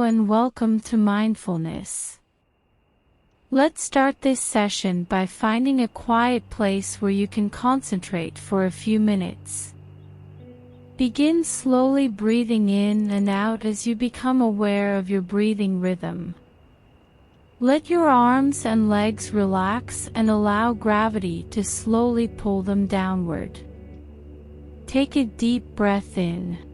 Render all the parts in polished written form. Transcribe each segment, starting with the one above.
and welcome to Mindfulness. Let's start this session by finding a quiet place where you can concentrate for a few minutes. Begin slowly breathing in and out as you become aware of your breathing rhythm. Let your arms and legs relax and allow gravity to slowly pull them downward. Take a deep breath in.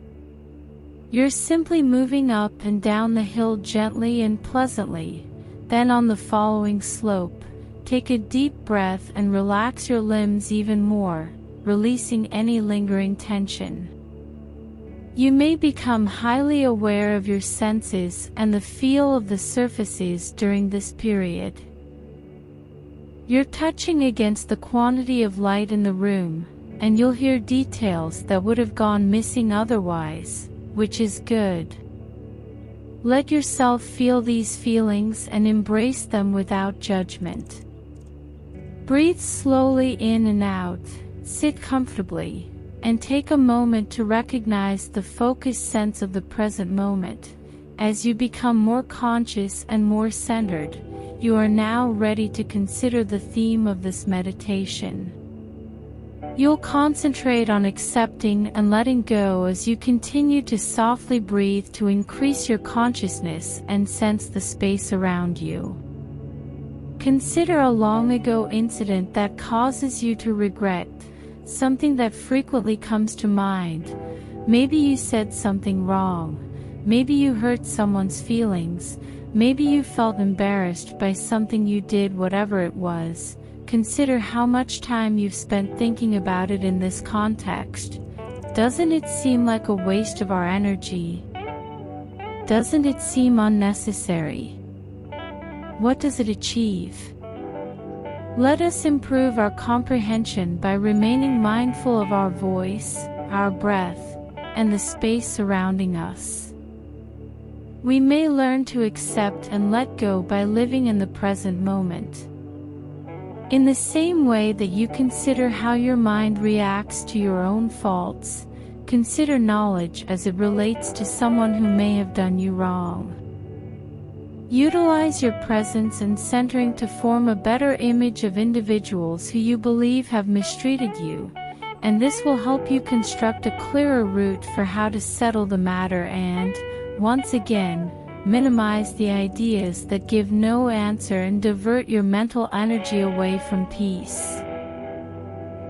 You're simply moving up and down the hill gently and pleasantly. Then on the following slope, take a deep breath and relax your limbs even more, releasing any lingering tension. You may become highly aware of your senses and the feel of the surfaces during this period. You're touching against the quantity of light in the room, and you'll hear details that would have gone missing otherwise, which is good. Let yourself feel these feelings and embrace them without judgment. Breathe slowly in and out, sit comfortably, and take a moment to recognize the focused sense of the present moment. As you become more conscious and more centered, you are now ready to consider the theme of this meditation. You'll concentrate on accepting and letting go as you continue to softly breathe to increase your consciousness and sense the space around you. Consider a long ago incident that causes you to regret, something that frequently comes to mind. Maybe you said something wrong. Maybe you hurt someone's feelings. Maybe you felt embarrassed by something you did, whatever it was. Consider how much time you've spent thinking about it in this context. Doesn't it seem like a waste of our energy? Doesn't it seem unnecessary? What does it achieve? Let us improve our comprehension by remaining mindful of our voice, our breath, and the space surrounding us. We may learn to accept and let go by living in the present moment. In the same way that you consider how your mind reacts to your own faults, consider knowledge as it relates to someone who may have done you wrong. Utilize your presence and centering to form a better image of individuals who you believe have mistreated you, and this will help you construct a clearer route for how to settle the matter and, once again, minimize the ideas that give no answer and divert your mental energy away from peace.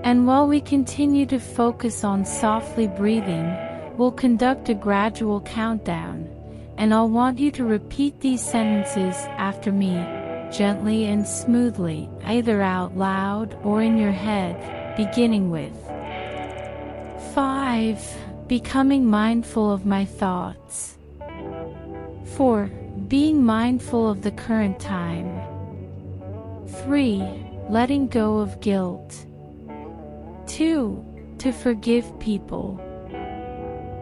And while we continue to focus on softly breathing, we'll conduct a gradual countdown, and I'll want you to repeat these sentences after me, gently and smoothly, either out loud or in your head, beginning with 5. Becoming mindful of my thoughts. 4. Being mindful of the current time. 3. Letting go of guilt. 2. To forgive people.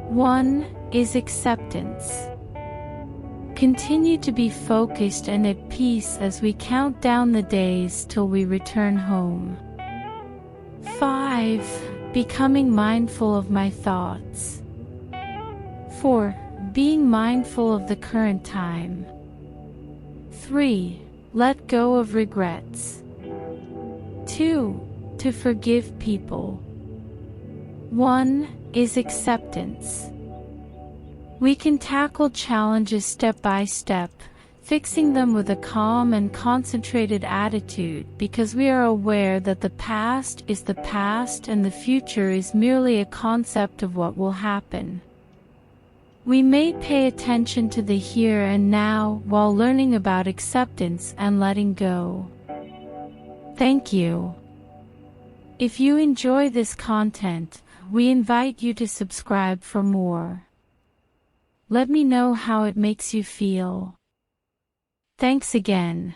1. Is acceptance. Continue to be focused and at peace as we count down the days till we return home. 5. Becoming mindful of my thoughts. 4. Being mindful of the current time. 3. Let go of regrets. 2. To forgive people. 1. Is acceptance. We can tackle challenges step by step, fixing them with a calm and concentrated attitude because we are aware that the past is the past and the future is merely a concept of what will happen. We may pay attention to the here and now while learning about acceptance and letting go. Thank you. If you enjoy this content, we invite you to subscribe for more. Let me know how it makes you feel. Thanks again.